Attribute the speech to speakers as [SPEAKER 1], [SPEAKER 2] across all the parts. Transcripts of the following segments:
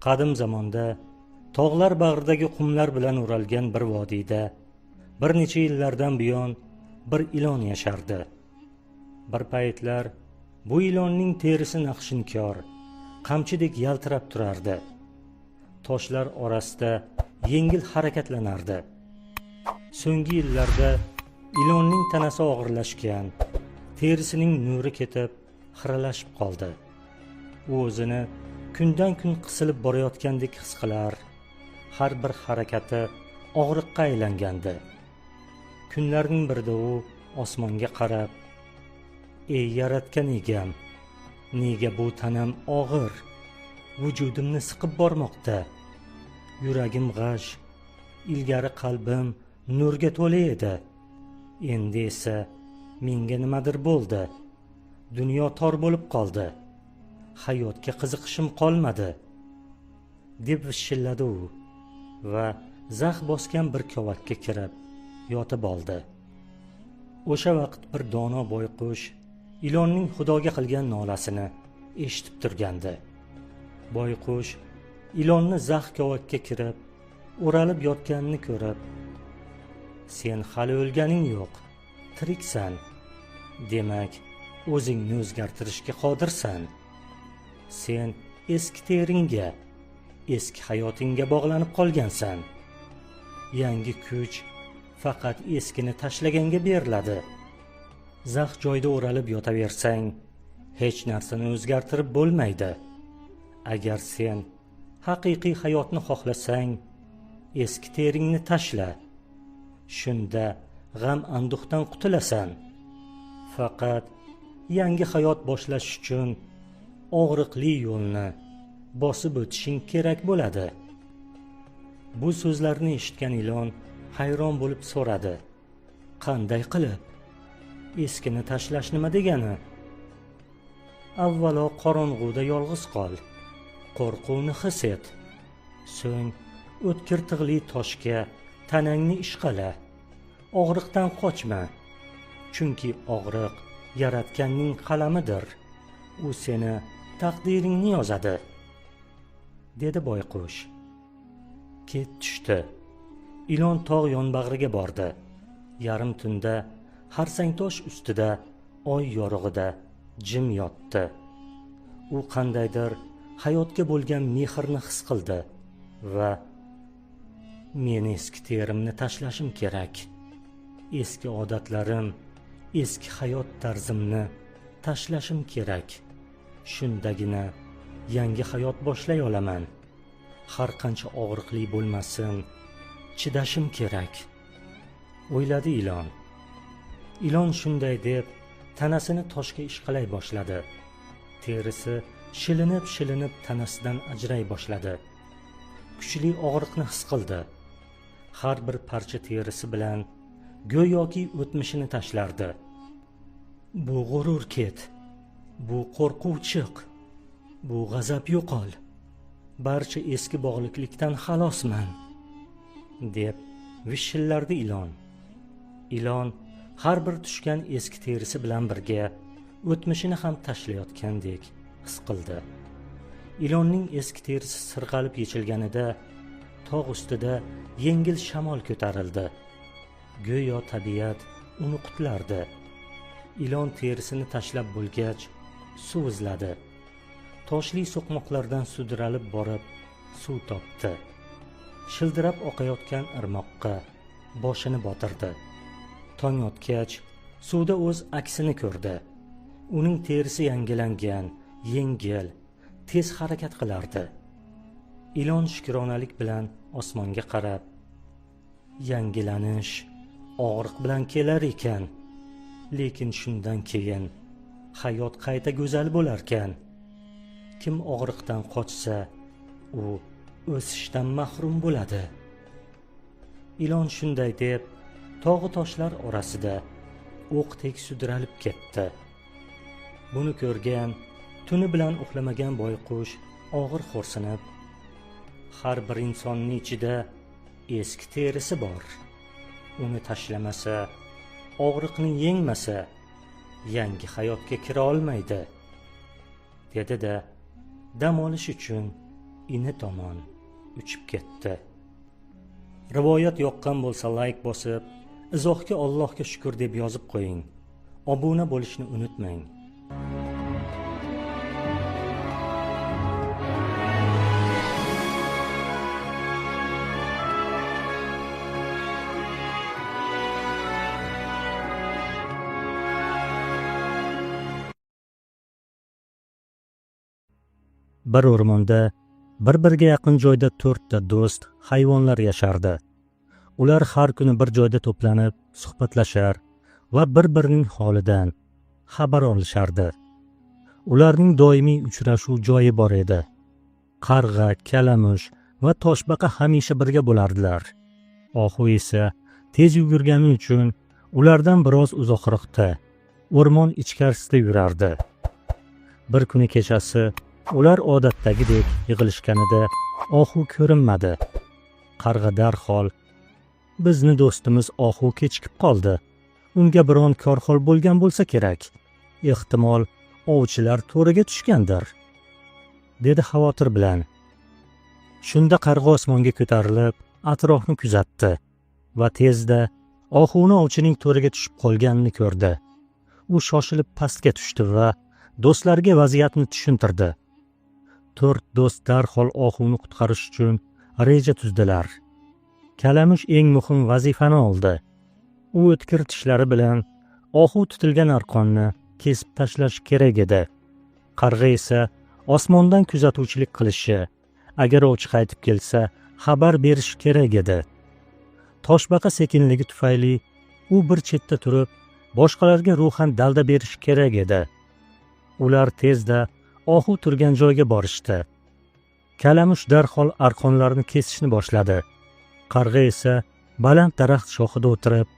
[SPEAKER 1] Qadim zamonda tog'lar bag'ridagi qumlar bilan o'ralgan bir vodiyda bir necha yillardan buyon bir ilon yashardi. Bir paytlar bu ilonning terisi naqshinkor, qamchidek yaltirab turardi. Toshlar orasida yengil harakatlanardi. So'nggi yillarda ilonning tanasi og'irlashgan, terisining nuri ketib, xiralashib qoldi. U o'zini kundan kun qisilib borayotgandek his qilar, har bir harakati og'riqqa aylangandi. Kunlarning birida u osmonga qarab, "Ey yaratgan egam, nega bu tanam og'ir, vujudimni siqib bormoqda? Yuragim g'ash, ilgari qalbim nurga to'la edi. Endi esa menga nimadir bo'ldi. Dunyo tor bo'lib qoldi. Hayotga qiziqishim qolmadi", deb vishilladi u va zax bosgan bir kovakka kirib yotib oldi. O'sha vaqt bir dono boyqush ilonning xudoga qilgan nolasini eshitib turgandi. Boyqush ilonni zax kovakka kirib o'ralib yotganini ko'rib, "Sen hali o'lganing yo'q, tiriksan. Demak, o'zingni o'zgartirishga qodirsan. Sen eski teringga, eski hayotingga bog'lanib qolgansan. Yangi kuch faqat eskini tashlaganga beriladi. Zax joyda o'ralib yotaversang, hech narsani o'zgartirib bo'lmaydi. Agar sen haqiqiy hayotni xohlasang, eski teringni tashla. Shunda g'am anduhdan qutulasan. Faqat yangi hayot boshlash uchun og'riqli yo'lni bosib o'tishing kerak bo'ladi." Bu so'zlarni eshitgan ilon hayron bo'lib so'radi: "Qanday qilib? Eskini tashlash nima degani?" "Avvalo qorong'uda yolg'iz qol, qo'rquvni his et. So'ng o'tkir tig'li toshga tanangni ishqala. Og'riqdan qochma, chunki og'riq yaratganning qalamidir. U seni taqdiringni yozadi", dedi boyqush. Ket tushdi. Ilon tog' yonbag'riga bordi. Yarim tunda harsangtosh ustida oy yorug'ida jim yotdi. U qandaydir hayotga bo'lgan mehrni his qildi va "Men eski terimni tashlashim kerak. Eski odatlarim, eski hayot tarzimni tashlashim kerak. Shundagina yangi hayot boshlay olaman. Har qancha og'riqli bo'lmasin, chidashim kerak", o'yladi ilon. Ilon shunday deb tanasini toshga ishqalay boshladi. Terisi shilinib tanasidan ajray boshladi. Kuchli og'riqni his qildi. Har bir parcha terisi bilan go'yoki o'tmishini tashlardi. "Bu g'urur ket, bu qo'rquv chiq, bu g'azab yo'qol. Barcha eski bog'liqlikdan xalosman", deb vishillardi ilon. Ilon har bir tushgan eski terisi bilan birga o'tmishini ham tashlayotgandek his qildi. Ilonning eski terisi sirg'alib yechilganida tog' ustida yengil shamol ko'tarildi. Go'yo tabiat uni qutlardi. Ilon terisini tashlab bo'lgach, suv izladi. Toshli so'qmoqlardan sudralib borib suv topdi. Shildirab oqayotgan irmoqqa boshini botirdi. Tong otgach, suvda o'z aksini ko'rdi. Uning terisi yangilangan, yengil, tez harakat qilardi. Ilon shukronalik bilan osmonga qarab, "Yangilanish og'riq bilan kelar ekan, lekin shundan keyin hayot qayta go'zal bo'larkan. Kim og'riqdan qochsa, u o'sishdan mahrum bo'ladi." Ilon shunday deb tog'u toshlar orasida o'qdek sudralib ketdi. Buni ko'rgan, tuni bilan uxlamagan boyqush og'ir xo'rsinib, "Har bir insonning ichida eski terisi bor. Uni tashlamasa, og'riqni yengmasa, yangi hayotga kira olmaydi", dedi-da dam olish uchun ini tomon uchib ketdi. Rivoyat yoqqan bo'lsa like bosib, izohga Allohga shukr deb yozib qo'ying. Obuna bo'lishni unutmang. Bir o'rmonda bir-biriga yaqin joyda 4 ta do'st hayvonlar yashardi. Ular har kuni bir joyda to'planib, suhbatlashar va bir-birining holidan xabar olishardi. Ularning doimiy uchrashuv joyi bor edi. Qarg'a, kalamush va toshbaqa hamisha birga bo'lardilar. Ohu esa tez yugurgani uchun ulardan biroz uzoqroqda, o'rmon ichkarisida yurardi. Bir kuni kechasi ular odatdagidek yig'ilishganida Ohu ko'rinmadi. Qarg'a darhol: "Bizni do'stimiz Ohu kechikib qoldi. Unga biron korxol bo'lgan bo'lsa kerak. Ehtimol ovchilar to'riga tushgandir", dedi xavotir bilan. Shunda qarg'a osmonga ko'tarilib, atrofni kuzatdi va tezda Ohuni ovchining to'riga tushib qolganini ko'rdi. U shoshilib pastga tushdi va do'stlarga vaziyatni tushuntirdi. 4 do'st darhol Ohuni qutqarish uchun reja tuzdilar. Kalamush eng muhim vazifani oldi. U o'tkir tishlari bilan Ohu tutilgan arqonni kesib tashlash kerak edi. Qarg'a esa osmondan kuzatuvchilik qilishi, agar ovchi qaytib kelsa xabar berish kerak edi. Toshbaqa sekinligi tufayli u bir chetda turib, boshqalarga ruhan dalda berish kerak edi. Ular tezda Ohu turgan joyga borishdi. Kalamush darhol arqonlarni kesishni boshladi. Qarg'a esa baland daraxt shoxida o'tirib,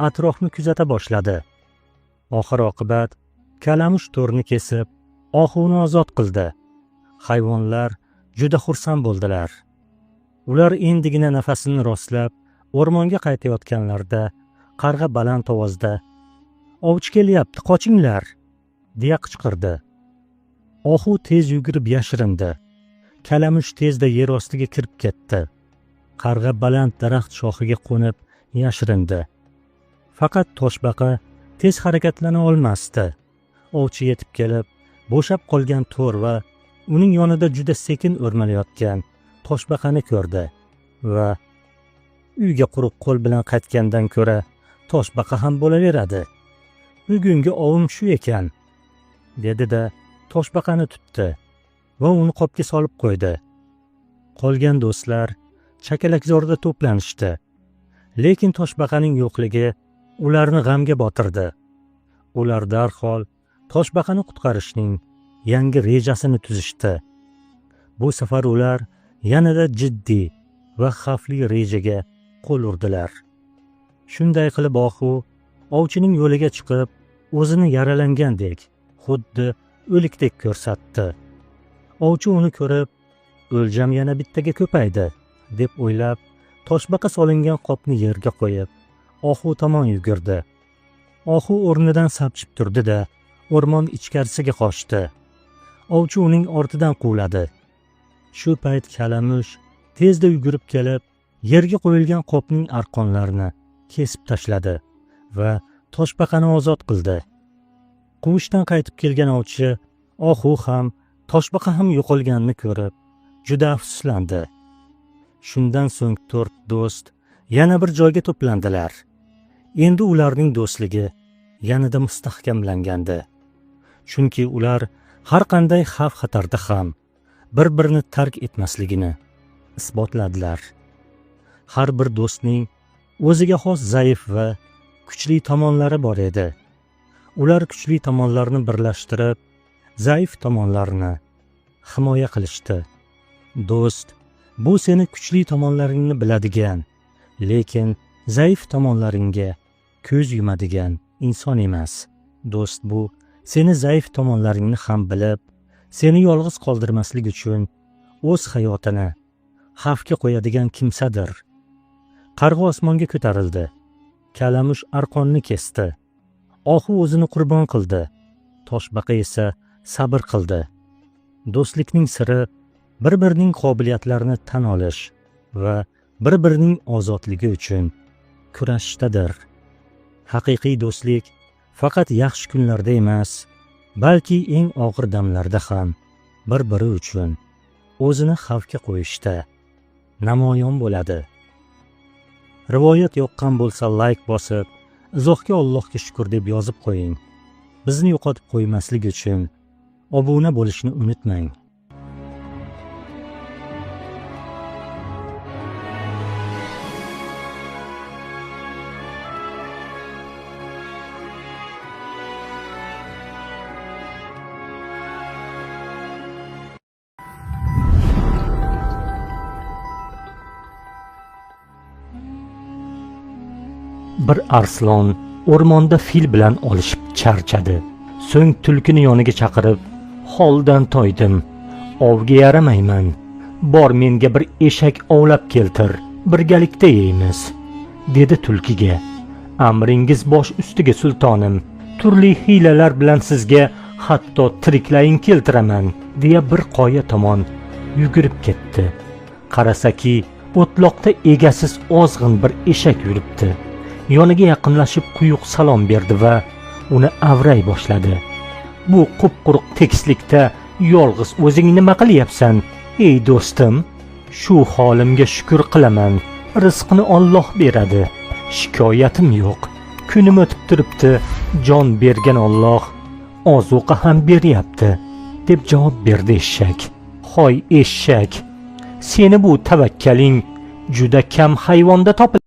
[SPEAKER 1] atrofni kuzata boshladi. Oxir-oqibat Kalamush to'rni kesib, Ohuni ozod qildi. Hayvonlar juda xursand bo'ldilar. Ular endigina nafasini rostlab, o'rmonga qaytayotganlarida qarg'a baland ovozda: "Ovchi kelyapti, qochinglar!" deya qichqirdi. Ohu tez yugurib yashirindi. Kalamush tezda yer ostiga kirib ketdi. Qarg'a baland daraxt shoxiga qo'nib yashirindi. Faqat toshbaqa tez harakatlana olmasdi. Ovchi yetib kelib, bo'shab qolgan to'r va uning yonida juda sekin o'rmalayotgan toshbaqani ko'rdi va uyga quruq qo'l bilan qaytgandan ko'ra toshbaqa ham bo'laveradi. Bugungi ovim shu ekan, dedi-da toshbaqani tutdi va uni qopga solib qo'ydi. Qolgan do'stlar chakalakzorda to'planishdi. Lekin toshbaqaning yo'qligi ularni g'amga botirdi. Ular darhol toshbaqani qutqarishning yangi rejasini tuzishdi. Bu safar ular yanada jiddiy va xavfli rejaga qo'l urdilar. Shunday qilib Ohu ovchining yo'liga chiqib, o'zini yaralangandek, xuddi o'likdek ko'rsatdi. Ovchi uni ko'rib, "O'ljam yana bittaga ko'paydi", deb o'ylab, toshbaqa solingan qopni yerga qo'yib, Ohu tomon yugurdi. Ohu o'rnidan sapchib turdi-da, o'rmon ichkarisiga qochdi. Ovchi uning ortidan quvladi. Shu payt Kalamush tezda yugurib kelib, yerga qo'yilgan qopning arqonlarini kesib tashladi va toshbaqani ozod qildi. Quvishdan qaytib kelgan ovchi Ohu ham, toshbaqa ham yo'qolganini ko'rib, juda afsuslandi. Shundan so'ng 4 do'st yana bir joyga to'plandilar. Endi ularning do'stligi yanada mustahkamlangandi. Chunki ular har qanday xavf-xatarda ham bir-birini tark etmasligini isbotladilar. Har bir do'stning o'ziga xos zaif va kuchli tomonlari bor edi. Ular kuchli tomonlarni birlashtirib, zaif tomonlarni himoya qilishdi. Do'st bu seni kuchli tomonlaringni biladigan, lekin zaif tomonlaringga ko'z yumadigan inson emas. Do'st bu seni zaif tomonlaringni ham bilib, seni yolg'iz qoldirmaslik uchun o'z hayotini xavfga qo'yadigan kimsadir. Qarg'a osmonga ko'tarildi. Kalamush arqonni kesdi. Ohu o'zini qurbon qildi. Toshbaqa esa sabr qildi. Do'stlikning siri bir-birining qobiliyatlarini tan olish va bir-birining ozodligi uchun kurashishdadir. Haqiqiy do'stlik faqat yaxshi kunlarda emas, balki eng og'ir damlarda ham bir-biri uchun o'zini xavfga qo'yishda namoyon bo'ladi. Rivoyat yoqqan bo'lsa like bosib, izohga Allohga shukr deb yozib qo'ying. Bizni yo'qotib qo'ymaslik uchun obuna bo'lishni unutmang. Bir arslon o'rmonda fil bilan olishib charchadi. So'ng tulkini yoniga chaqirib, "Holdan toydim. Ovga yaramayman. Bor menga bir eshak ovlab keltir. Birgalikda yeymiz", dedi tulkiga. "Amringiz bosh ustiga sultonim. Turli hiylalar bilan sizga hatto tiriklayin keltiraman", deya bir qoya tomon yugurib ketdi. Qarasaki, o'tloqda egasiz ozg'in bir eshak yuribdi. Yoniga yaqinlashib quyuq salom berdi va uni avray boshladi. "Bu qup-quruq tekislikda yolg'iz o'zing nima qilyapsan, ey do'stim? Shu holimga shukr qilaman. Rizqni Alloh beradi. Shikoyatim yo'q. Kunim o'tib turibdi. Jon bergan Alloh ozuqa ham beryapti", deb javob berdi eshak. "Hoy eshak, seni bu tavakkaling juda kam hayvonda topiladi.